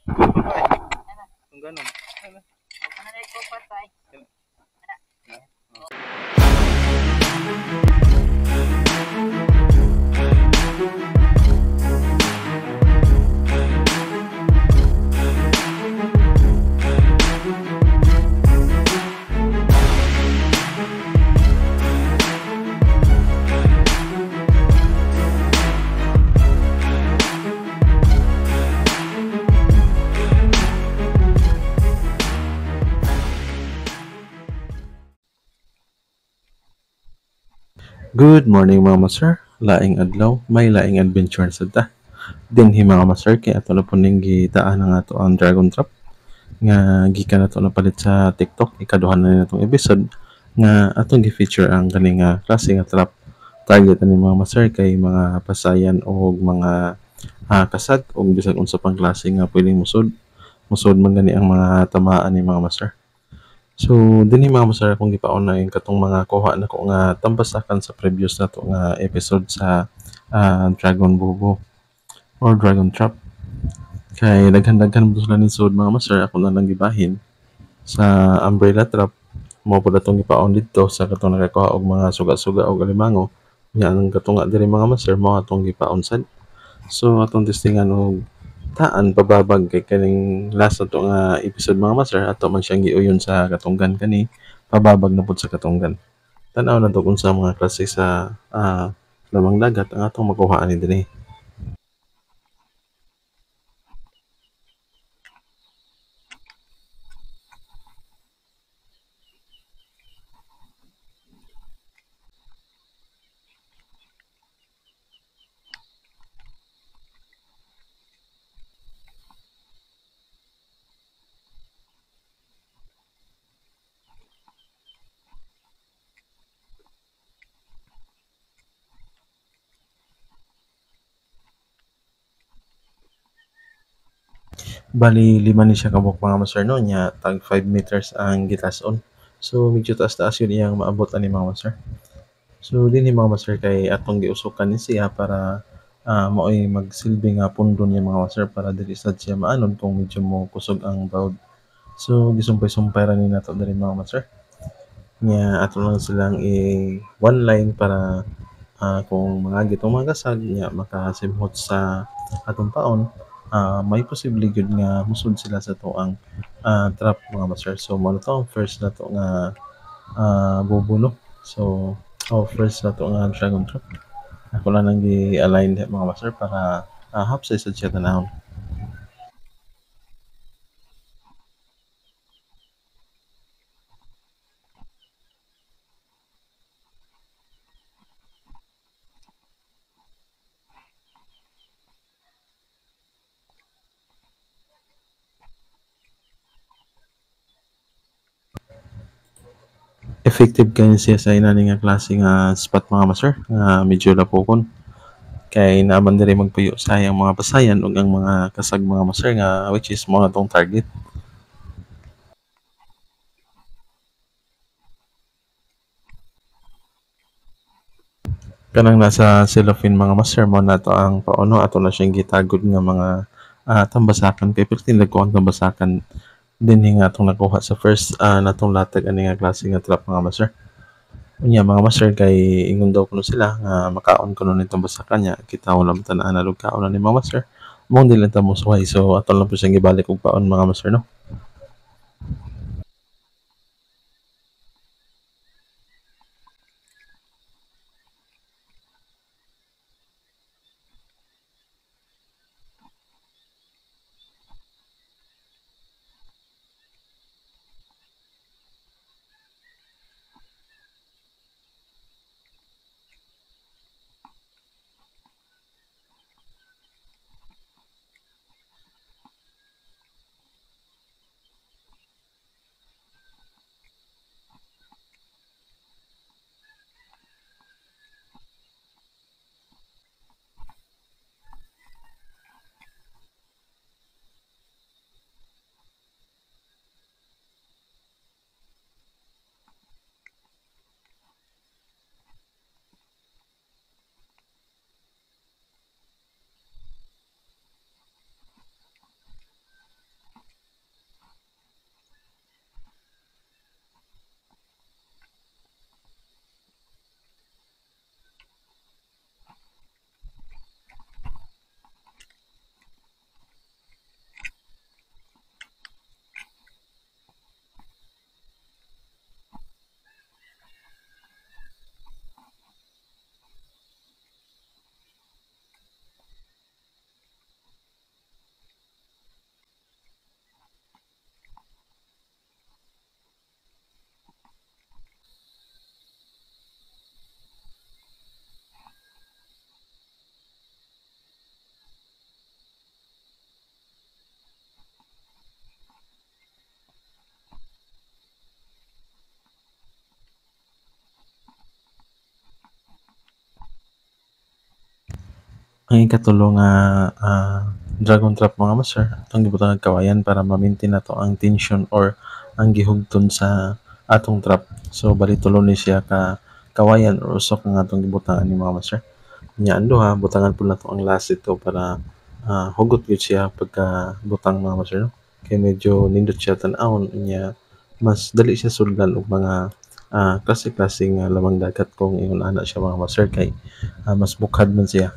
Kung ganun. Ano? Ano na ito patay? Good morning mga master. Laing adlaw, may laing adventure sa ta. Dinhi mga master kay ato na po ning gitaan nga ato ang Dragon Trap nga gikan nato na palit sa TikTok ikaduhan na natong episode nga atong gi-feature ang kani nga klase nga trap. Target ani mga master kay mga pasayan o mga kasag o bisag unsa pang klase nga pwedeng musod. Musod man gani ang mga tamaan ni mga master. So, dinhi mga masar akong gipaon na yung katong mga kuha na ko nga tambasakan sa previous na to nga episode sa Dragon Bobo or Dragon Trap. Kay daghan-daghan mo sila nisod mga masar ako na lang gibahin sa Umbrella Trap. Mo po datong gipaon dito sa katong nakakuha og mga suga-suga o alimango. Nya ang katong nga diri mga masar mo atong gipaon sad. So atong testingan og taan pababag kay kaning last na to nga episode mga master ato man siyang giuyon sa katunggan kani pababag na pud sa katunggan. Tan-aw na to kung sa mga klase sa lamang dagat ang atong makuha ani dinhi. Bali lima ni siya kabuk mga master no nya tag 5 meters ang gitas-on. So medyo taas-taas yun iyang maabot ani mga master. So dinhi mga master kay atong giusukan ni siya para mao'y magsilbi nga pundo niya mga master para dili sad siya maanon kung medyo mo kusog ang bawd. So gisumpay-sumpay ra ni nato diri mga master. Nya ato lang silang one line para kung mga gitong mga kasag nya makasimhot sa atong paon, may posible gyud nga musud sila sa tuang trap mga master. So mo na to ang first na to nga bobo no. So first na to nga dragon trap. Ako lang nang gi-align mga master para hapsay sa siya tanahon. Effective kayo siya sa inani nga klase nga spot mga master nga medyo lapokon. Kay naman diri magpuyo sa iyang mga pasayan ug ang mga kasag mga master nga which is mo na tong target. Kanang nasa cellophane mga master mo na to ang pauno ato na siyang gitagod nga mga tambasakan kay pertin ko ang tambasakan dinhi nga atong nakuha sa first natong latag ani nga klase nga trap mga master. Unya mga master kay ingon daw kuno sila nga makaon kuno ni tambasakan niya kita wala tan-ana lug kaon ni mga master. Mong dili ta mo suway so ato lang po siyang gibalik og paon mga master no. Ang ikatulo nga dragon trap mga master, atong gibutang og kawayan para ma-maintain nato ang tension or ang gihugton sa atong trap. So bali tulo ni siya ka kawayan or usok nga atong gibutangan ni mga master. Nya ang duha butangan pud nato ang last ito para hugot gyud siya pagka butang mga master, no? Kay medyo nindot siya tan-awon nya mas dali siya sudlan og mga klase-klase nga lamang dagat kung ingon ana siya mga master kay mas bukhad man siya.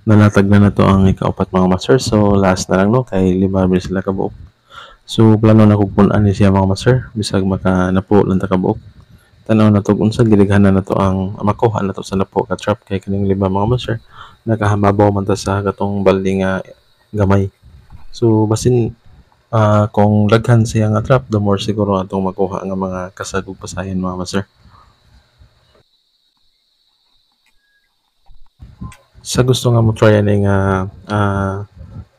Nalatag na nato ang ikaapat mga master. So last na lang no kay lima man sila kabuok. So plano na kog pun-an ni siya mga master bisag maka napo lang ta kabuok. Tanaw na to unsa gilighanan na to ang makuha na to sa napo ka trap kay kining lima mga master nakahamabaw man ta sa katong balde nga gamay. So basin kung daghan siya nga trap the more siguro atong makuha nga mga kasagog pasayan mga master. Sa gusto nga mo try ani nga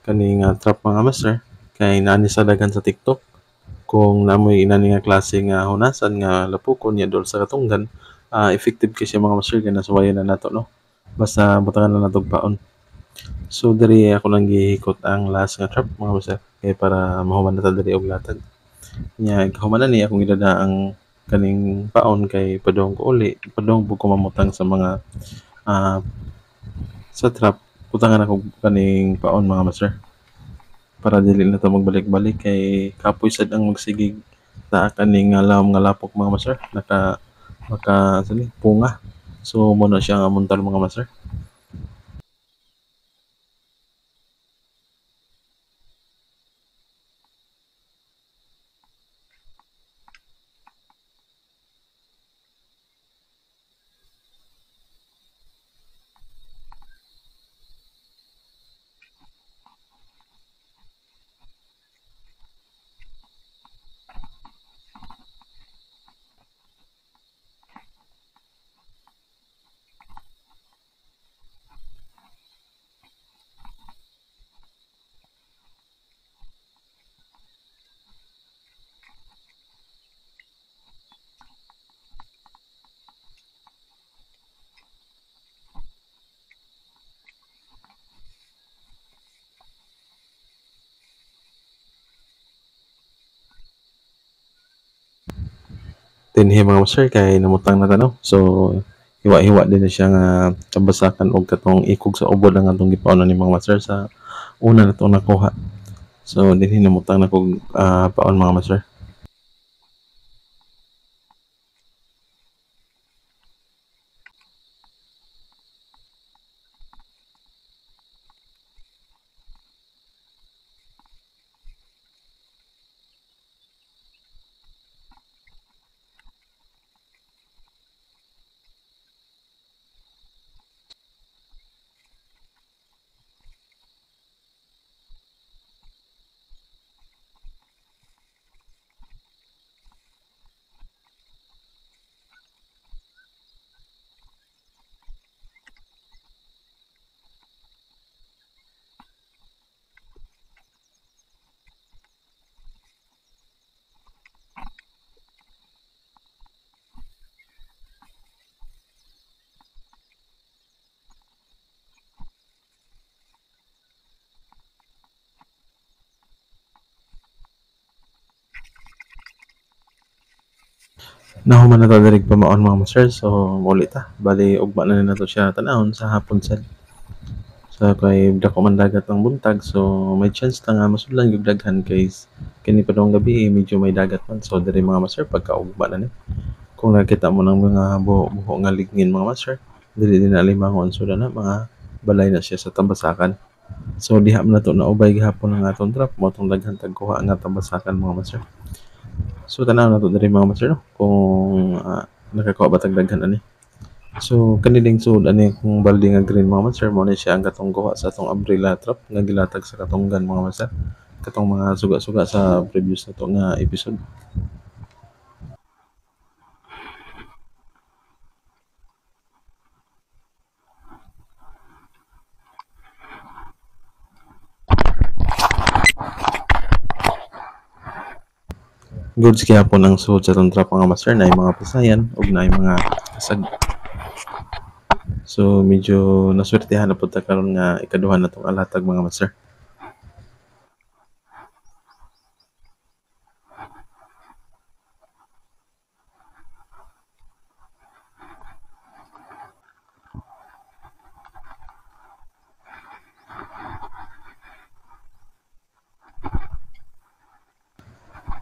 kani nga trap mga master kay naani sa daghan sa TikTok kung namoy inani nga klase nga hunasan nga lapukon ya dol sa katunggan effective kay siya mga master kay nasuwayan na nato no basta butangan na nato og baon. So diri ako lang gihikot ang last nga trap mga master kay para mahuman na ta diri og latag nya human na ni akong idada ang kaning baon kay padung ko uli padung pud ko mamutang sa mga ah, sa trap butangan ako kaning baon mga master para dili na ta magbalik-balik kay kapoy sad ang magsigig naa kaning nga lapok mga master maka sani punga. So mo na siya nga muntal mga master. Dinhi mga master kay namutang na tanaw. So hiwa-hiwa din na siya nga kabasakan og katong ikog sa ubod ang atong gipaon ni mga master sa una na itong nakuha. So dinhi namutang na kog paon mga master. Nahuman na ta diri pamaon mga master, so muli ta. Bali ugma na nato siya tan-awon sa hapon sad. So kay dako man dagat ang buntag, so may chance ta nga masudlan gyud daghan kay kini padong gabi medyo may dagat man. So diri mga master pagka ugma na ni. Kung nakita mo ng mga buho nga lignin mga master, dili din na limangon so na mga balay na siya sa tambasakan. So diha man nato naubay gihapon ang atong trap mo tong daghan tagkuha nga tambasakan mga master. So tanaw na to diri mga master no kung nakakuha ba tag daghan ani. So kanilang sud ani kung balde nga green mga master mo ni siya ang katong kuha sa atong umbrella trap nga gilatag sa katunggan mga master. Katong mga suga-suga sa previous na to nga episode. Goods gyapon ang suod sa atong trap mga master na mga pasayan ug na mga kasag. So medyo naswertehan na pud ta karon nga ikaduha na tong alatag mga master.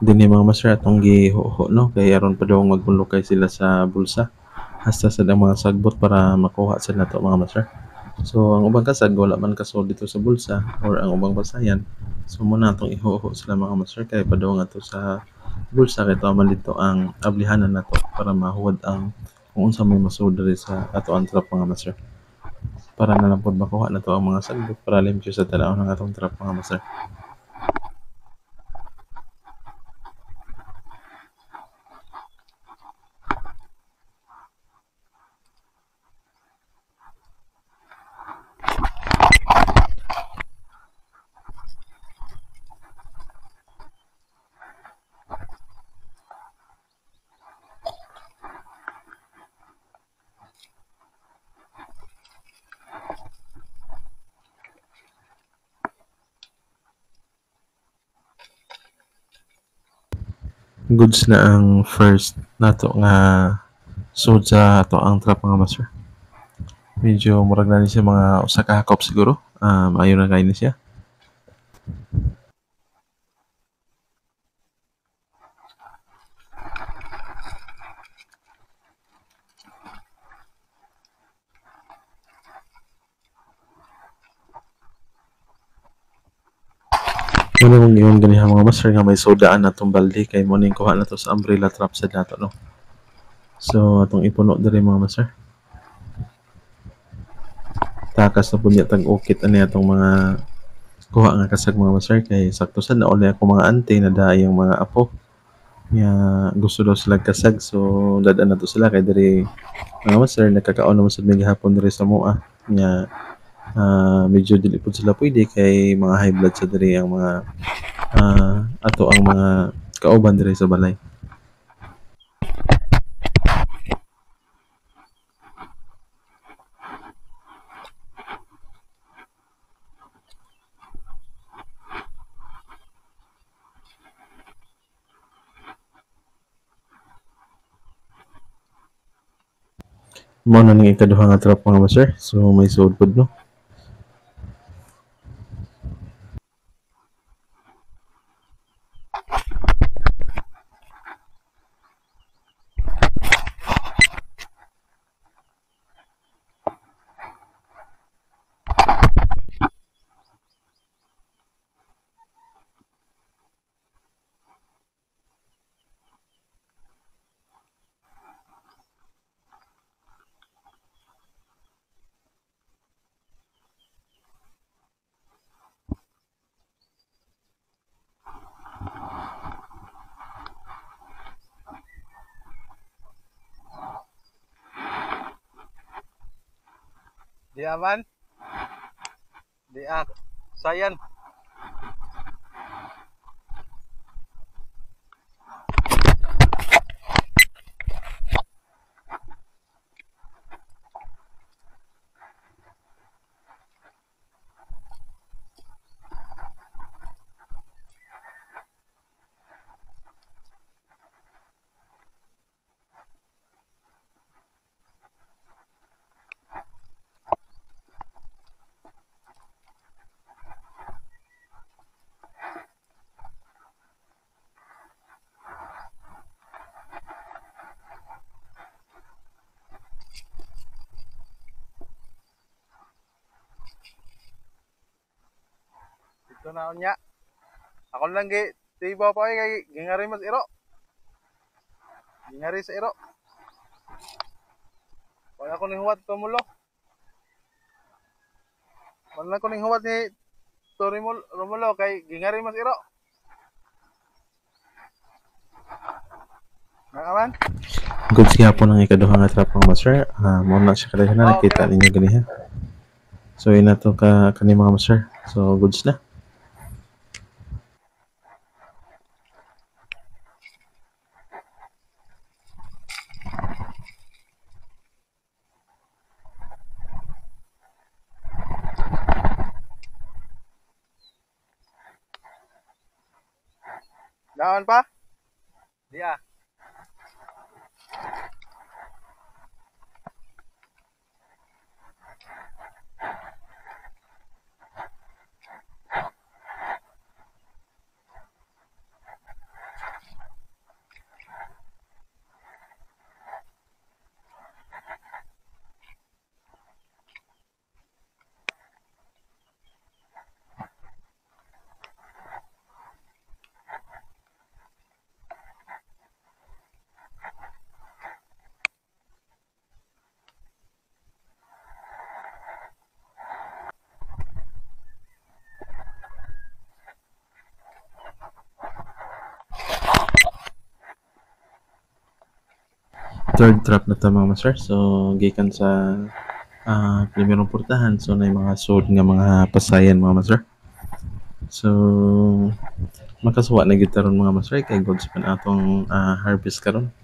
Dinhi mga master atong gihuho no kay aron pa daw magmulukay sila sa bulsa. Hasta sa mga sagbot para makuha sila nato mga master. So ang ubang kasag wala man kasod dito sa bulsa or ang ubang basayan. So muna atong ihuho sila mga master kay padaw nga to sa bulsa kay to man dito ang ablihanan nato para mahuwad ang kung unsa may masud diri sa ato ang trap mga master. Para na lang pod makuha nato ang mga sagbot para limpyo sa tanaw ng atong trap mga master. Goods na ang first nato nga sud sa ato ang trap mga master. Medyo murag na ni siya mga usa ka hakop siguro. Maayo na kay ni siya. Muna kong iyon ganihan mga master nga may sodaan na itong balde kay mo ning kuha na to sa umbrella trap sa dato no. So atong ipuno diri mga master. Takas na pud niya tag ukit ani atong mga kuha nga kasag mga master kay sakto sad na uli ako mga auntie na daayang mga apo. Nga gusto daw sila kasag so dadaan na to sila kay diri mga master nagkakaon naman sad may gihapon diri sa moa. Nga medyo dili pud sila pwede kay mga high blood sa diri ang mga ato ang mga kauban diri sa balay. Mao na ning ikaduha nga trap mga master. So may suod pud no. Di aman? Di Sayan. So naon niya. Ako lang tibaw pa kay gingari mas iro. Gingari sa iro. Wala ko ning huwat tumulo. Wala ko ning huwat ni Romulo kay gingari mas iro. Nakaman? Goods gyapon ang ikaduha nga trap mga master. Mo na siya kada na nakita Okay. ninyo ganiha. So ina to ka kani mga master. So goods na. Naon pa? Di ah. Third trap na to mga master. So gikan sa primerong portahan. So na mga sold nga mga pasayan mga master. So makasuwa na gyud taron mga master kay goods pa na atong harvest karon.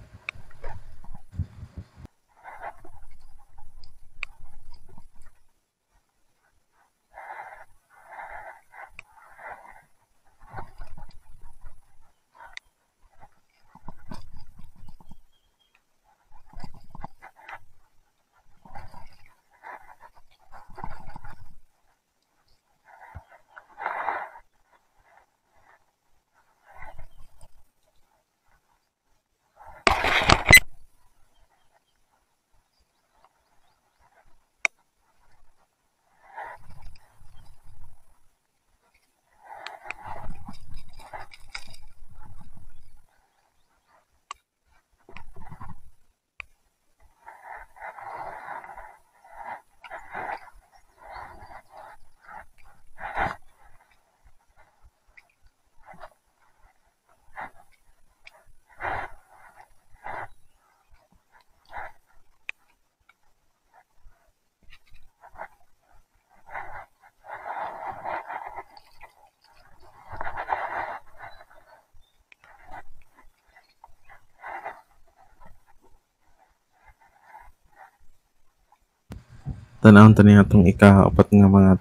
Tanawon tani atong ika-upat nga mga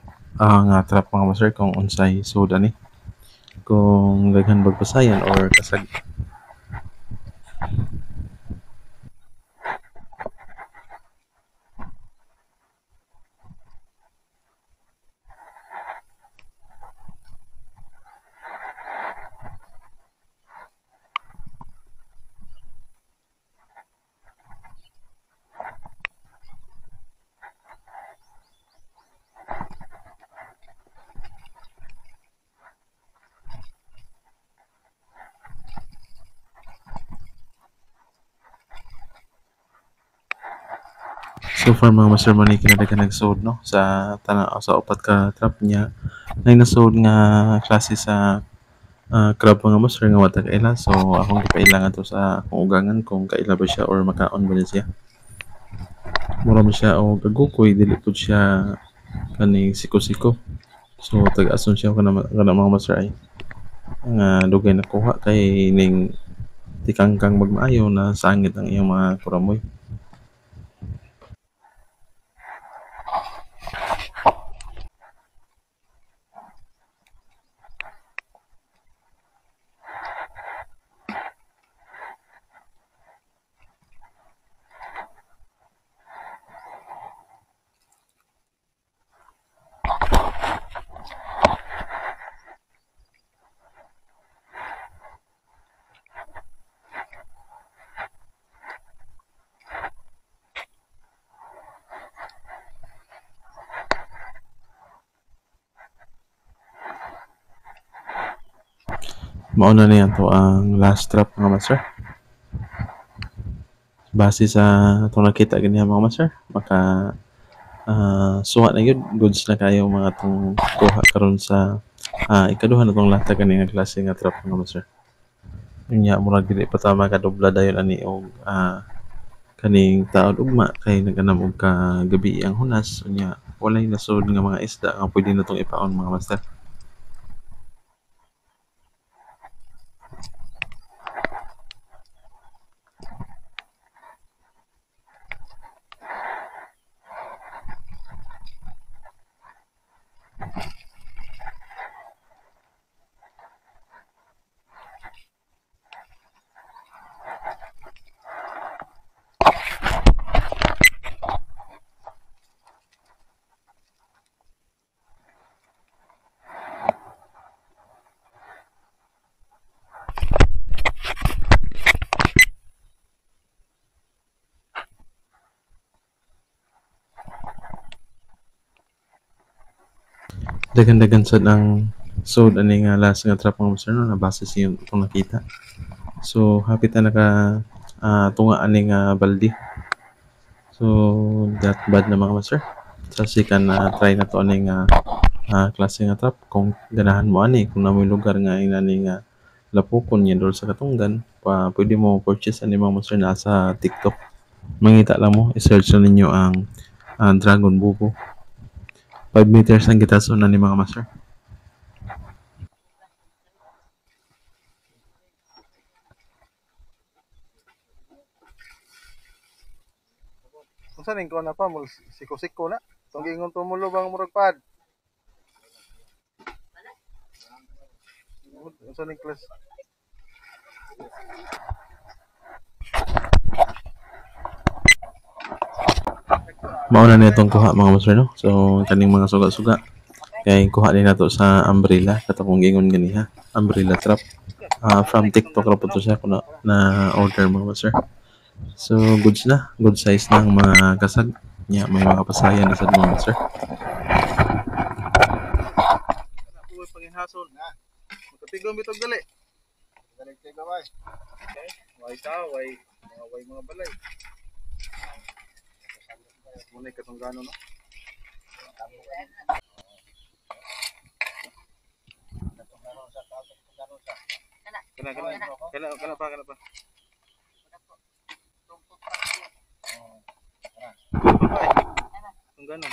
nga trap mga master kung unsay soda ni. Kung daghan bagpasayan or kasag. So far mga master man kinadagan nag-sold no sa sa upat ka trap niya. Nay na-sold nga klase sa crab mga master nga wata kaila. So akong gipailangan to sa akong ugangan kung kaila ba siya or makaon ba niya siya. Mura man siya o gagukoy dili pud siya kani siko-siko. So tag-ason siya kana mga master ay nga dugay nakuha kay ning tikangkang magmaayo na sangit ang iyang mga kuramoy. Mauna niya to ang last trap mga master. Base sa itong nakita ganyan mga master, maka suwa na yun, goods na kayo mga itong kuha karon sa ikaduha na itong lata ganyan nga klase nga trap mga master. Unya murag dili pa ta makadubla dayon ani og kaning taod ugma kay nagkanam og ka gabi ang hunas unya walay nasud nga mga isda nga pwede na tong ipaon mga master. Dagan-dagan sad ang sud ani nga last nga trap mga master no na base sa itong nakita. So hapit na naka tunga ani nga baldi. So that bad na mga master. Sa sikan na try na to ani nga klase nga trap kung ganahan mo ani kung namoy lugar nga inani nga lapukon yan dol sa katunggan pa pwede mo purchase ani mga master na sa TikTok. Mangita lang mo i-search na ninyo ang Dragon Bubo. 5 meters ang gitason na ni mga master. Unsa ning ko na pa mo siko-siko na. Tong gingon tumulo bang murag pad. Unsa ning class? Mauna na itong kuha mga master no. So kaning mga suga-suga kay kuha din nato sa umbrella katong gingon ganiha. Umbrella trap. From TikTok ra po to siya kuno na order mga master. So goods na, good size na ang mga kasag. Nya may mga pasayan na sad mga master. Uy panginhason na. Makatigom bitog dali. Dali kay gaway. Okay. Way ta, way mga balay. Muna katong gano no. Kana pa. Kung ganon.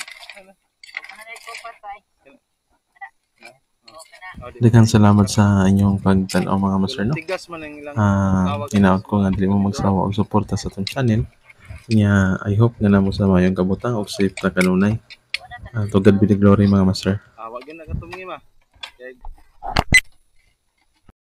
Daghang salamat sa inyong pagtan-aw mga master no. Tigas man ang ilang Hinaot ko nga dili mo magsawa og suporta sa atong channel. Nya I hope nga namo sa mayong kabutang og safe na kanunay. To God be the glory mga master. Wag gyud na katumingi ma. Kay